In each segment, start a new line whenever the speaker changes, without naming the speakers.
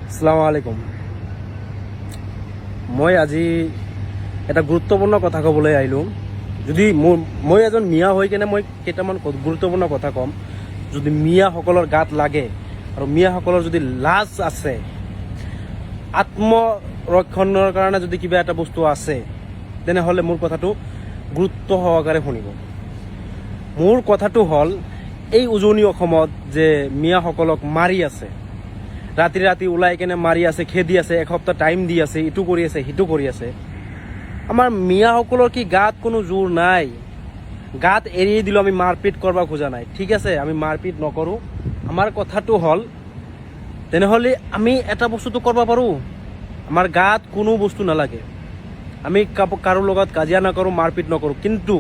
আসসালামু আলাইকুম। মই আজি এটা গুৰুত্বপূৰ্ণ কথা ক'বলৈ আহিলোঁ। যদি মই এজন মিয়া হৈ কেনে মই কেইটামান গুৰুত্বপূৰ্ণ কথা ক'ম। যদি মিয়াসকলৰ গাত লাগে আৰু মিয়াসকলৰ যদি লাজ আছে, আত্মৰক্ষণৰ কাৰণে যদি কিবা এটা বস্তু আছে, তেনেহ'লে মোৰ কথাটো গুৰুত্ব সহকাৰে শুনিব। মোৰ কথাটো হ'ল, এই উজনি অসমত যে মিয়াসকলক মাৰি আছে, ৰাতি ৰাতি ওলাই কেনে মাৰি আছে, খেদি আছে, এসপ্তাহ টাইম দি আছে, ইটো কৰি আছে সিটো কৰি আছে। আমাৰ মিয়াসকলৰ কি গাত কোনো জোৰ নাই? গাত এৰি দিলোঁ, আমি মাৰপিট কৰিব খোজা নাই, ঠিক আছে, আমি মাৰপিট নকৰোঁ। আমাৰ কথাটো হ'ল, তেনেহ'লে আমি এটা বস্তুটো কৰিব পাৰোঁ, আমাৰ গাত কোনো বস্তু নালাগে, আমি কাৰো লগত কাজিয়া নকৰোঁ, মাৰপিট নকৰোঁ, কিন্তু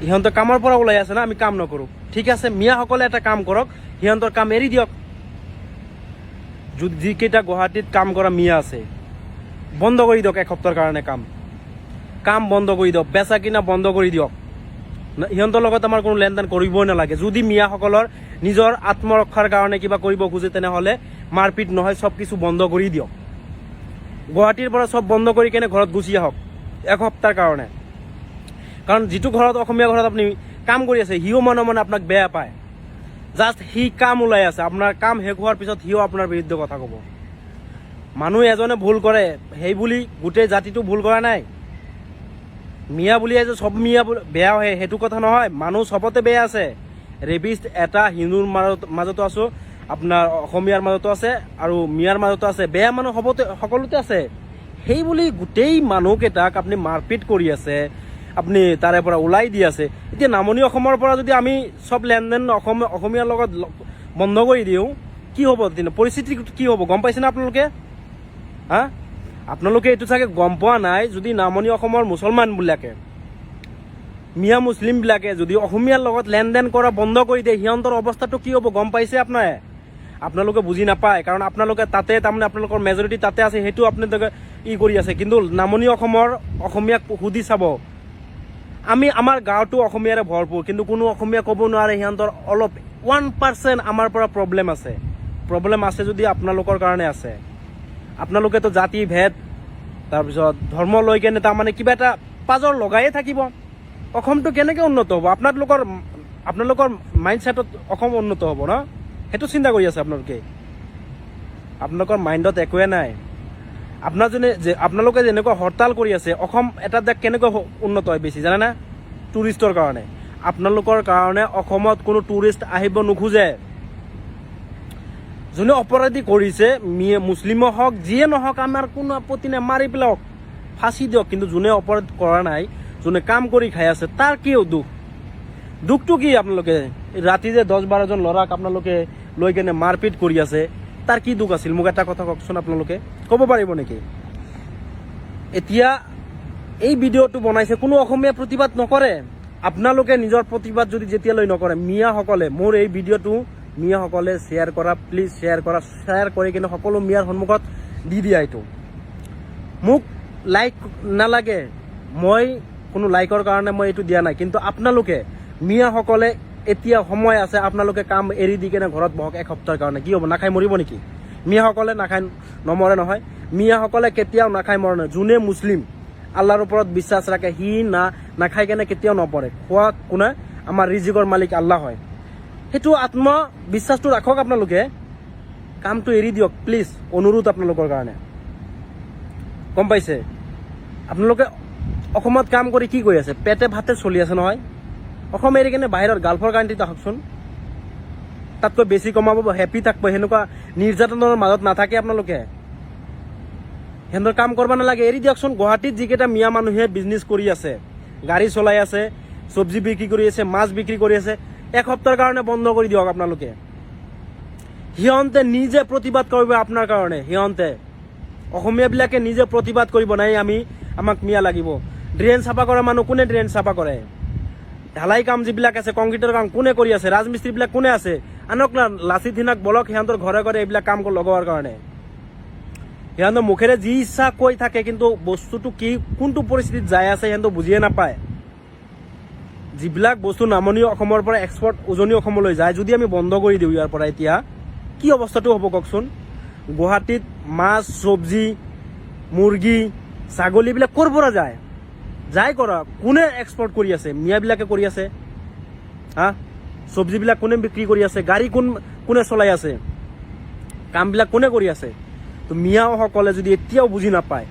সিহঁতে কামৰ পৰা ওলাই আছে না, আমি কাম নকৰোঁ, ঠিক আছে। মিয়াসকলে এটা কাম কৰক, সিহঁতৰ কাম এৰি দিয়ক। যিকেইটা গুৱাহাটীত কাম কৰা মিয়া আছে, বন্ধ কৰি দিয়ক এসপ্তাহৰ কাৰণে কাম বন্ধ কৰি দিয়ক, বেচা কিনা বন্ধ কৰি দিয়ক। সিহঁতৰ লগত আমাৰ কোনো লেনদেন কৰিবই নালাগে। যদি মিয়াসকলৰ নিজৰ আত্মৰক্ষাৰ কাৰণে কিবা কৰিব খোজে, তেনেহ'লে মাৰপিট নহয়, চব কিছু বন্ধ কৰি দিয়ক। গুৱাহাটীৰ পৰা চব বন্ধ কৰি কেনে ঘৰত গুচি আহক এসপ্তাহৰ কাৰণে। কাৰণ যিটো ঘৰত, অসমীয়া ঘৰত আপুনি কাম কৰি আছে, সিও মনে মনে আপোনাক বেয়া পায়। জাষ্ট সি কাম ওলাই আছে, আপোনাৰ কাম শেষ হোৱাৰ পিছত সিও আপোনাৰ বিৰুদ্ধে কথা ক'ব। মানুহ এজনে ভুল কৰে, সেই বুলি গোটেই জাতিটো ভুল কৰা নাই। মিয়া বুলিয়ে যে চব মিয়া বেয়া হয় সেইটো কথা নহয়, মানুহ চবতে বেয়া আছে। ৰেপিষ্ট এটা হিন্দুৰ মাজতো আছো, আপোনাৰ অসমীয়াৰ মাজতো আছে, আৰু মিয়াৰ মাজতো আছে। বেয়া মানুহ সকলোতে আছে। সেই বুলি গোটেই মানুহকেইটাক আপুনি মাৰপিট কৰি আছে, আপুনি তাৰে পৰা ওলাই দি আছে। এতিয়া নামনি অসমৰ পৰা যদি আমি চব লেনদেন অসমীয়াৰ লগত বন্ধ কৰি দিওঁ, কি হ'ব? পৰিস্থিতি কি হ'ব গম পাইছেনে আপোনালোকে? আপোনালোকে এইটো চাগে গম পোৱা নাই। যদি নামনি অসমৰ মুছলমানবিলাকে, মিয়া মুছলিমবিলাকে যদি অসমীয়াৰ লগত লেনদেন কৰা বন্ধ কৰি দিয়ে, সিহঁতৰ অৱস্থাটো কি হ'ব গম পাইছে আপোনালোকে বুজি নাপায়, কাৰণ আপোনালোকে তাতে, তাৰমানে আপোনালোকৰ মেজৰিটি তাতে আছে, সেইটো আপোনালোকে কৰি আছে। কিন্তু নামনি অসমৰ অসমীয়াক সুধি চাব, আমাৰ গাঁৱতো অসমীয়াৰে ভৰপূৰ, কিন্তু কোনো অসমীয়া ক'ব নোৱাৰে। সিহঁতৰ অলপ 1% আমাৰ পৰা প্ৰব্লেম আছে যদি আপোনালোকৰ কাৰণে আছে। আপোনালোকেতো জাতি ভেদ, তাৰপিছত ধৰ্ম লৈ কেনে তাৰমানে কিবা এটা পাজৰ লগায়ে থাকিব। অসমটো কেনেকৈ উন্নত হ'ব? আপোনালোকৰ মাইণ্ডছেটত অসম উন্নত হ'ব ন? সেইটো চিন্তা কৰি আছে আপোনালোকে। আপোনালোকৰ মাইণ্ডত একোৱে নাই। আপোনালোকে যেনেকুৱা হৰতাল কৰি আছে, অসম এটা দেশ কেনেকৈ উন্নত হয় বেছি জানে না? টুৰিষ্টৰ কাৰণে। আপোনালোকৰ কাৰণে অসমত কোনো টুৰিষ্ট আহিব নোখোজে। যোনে অপৰাধী কৰিছে, মুছলিমো হওক, যিয়ে নহওক, আমাৰ কোনো আপত্তি নাই, মাৰি পেলাওক, ফাঁচি দিয়ক। কিন্তু যোনে অপৰাধ কৰা নাই, যোনে কাম কৰি খাই আছে, তাৰ কি দুখটো কি? আপোনালোকে ৰাতি যে 10-12জন ল'ৰাক আপোনালোকে লৈ কেনে মাৰপিট কৰি আছে, তাৰ কি দুখ আছিল? মোক এটা কথা কওকচোন, আপোনালোকে ক'ব পাৰিব নেকি? এতিয়া এই ভিডিঅ'টো বনাইছে, কোনো অসমীয়া প্ৰতিবাদ নকৰে। আপোনালোকে নিজৰ প্ৰতিবাদ যদি যেতিয়ালৈ নকৰে, মিয়াসকলে, মোৰ এই ভিডিঅ'টো মিয়াসকলে শ্বেয়াৰ কৰা, প্লিজ শ্বেয়াৰ কৰি কিনে সকলো মিয়াৰ সন্মুখত দি দিয়া। এইটো মোক লাইক নালাগে, মই কোনো লাইকৰ কাৰণে মই এইটো দিয়া নাই, কিন্তু আপোনালোকে মিয়াসকলে এতিয়া সময় আছে, আপোনালোকে কাম এৰি দি কেনে ঘৰত বহক এসপ্তাহৰ কাৰণে। কি হ'ব? নাখাই মৰিব নেকি? মিয়াসকলে নাখায় নমৰে নহয়। মিয়াসকলে কেতিয়াও নাখায় মৰে নহয়। যোনে মুছলিম, আল্লাহৰ ওপৰত বিশ্বাস ৰাখে, সি নাখাই কেনে কেতিয়াও নপৰে। খোৱা কোনে? আমাৰ ৰিজিকৰ মালিক আল্লাহ হয়। সেইটো আত্মবিশ্বাসটো ৰাখক। আপোনালোকে কামটো এৰি দিয়ক প্লিজ, অনুৰোধ আপোনালোকৰ কাৰণে। গম পাইছে? আপোনালোকে অসমত কাম কৰি কি কৰি আছে? পেটে ভাতে চলি আছে নহয়। অসম এৰি কেনে বাহিৰত গাল্ফৰ কাণ্ট্ৰিত আহকচোন, তাতকৈ বেছি কমাব, হেপী থাকিব। সেনেকুৱা নিৰ্যাতনৰ মাজত নাথাকে আপোনালোকে। সিহঁতৰ কাম কৰিব নালাগে, এৰি দিয়কচোন। গুৱাহাটীত যিকেইটা মিয়া মানুহে বিজনেছ কৰি আছে, গাড়ী চলাই আছে, চব্জি বিক্ৰী কৰি আছে, মাছ বিক্ৰী কৰি আছে, এসপ্তাহৰ কাৰণে বন্ধ কৰি দিয়ক আপোনালোকে। সিহঁতে নিজে প্ৰতিবাদ কৰিব আপোনাৰ কাৰণে। সিহঁতে অসমীয়াবিলাকে নিজে প্ৰতিবাদ কৰিব, নাই আমাক মিয়া লাগিব। ড্ৰেইন চাফা কৰা মানুহ কোনে ড্ৰেইন চাফা কৰে? ঢালাই কাম যিবিলাক আছে, কংক্ৰিটৰ কাম কোনে কৰি আছে? ৰাজমিস্ত্ৰীবিলাক কোনে আছে? আনক লাচি থিনাক বলক সিহঁতৰ ঘৰে ঘৰে এইবিলাক কাম লগোৱাৰ কাৰণে। সিহঁতৰ মুখেৰে যি ইচ্ছা কৈ থাকে, কিন্তু বস্তুটো কি, কোনটো পৰিস্থিতিত যাই আছে সিহঁতে বুজিয়ে নাপায়। যিবিলাক বস্তু নামনি অসমৰ পৰা এক্সপৰ্ট উজনি অসমলৈ যায়, যদি আমি বন্ধ কৰি দিওঁ ইয়াৰ পৰা, এতিয়া কি অৱস্থাটো হ'ব কওকচোন? গুৱাহাটীত মাছ চব্জি মুৰ্গী ছাগলীবিলাক ক'ৰ পৰা যায় যাই কৰা কোনে এক্সপৰ্ট কৰি আছে মিয়াবিলাকে কৰি আছে হা চব্জিবিলাক কোনে বিক্ৰী কৰি আছে গাড়ী কোনে চলাই আছে কামবিলাক কোনে কৰি আছে তো মিয়াসকলে যদি এতিয়াও বুজি নাপায়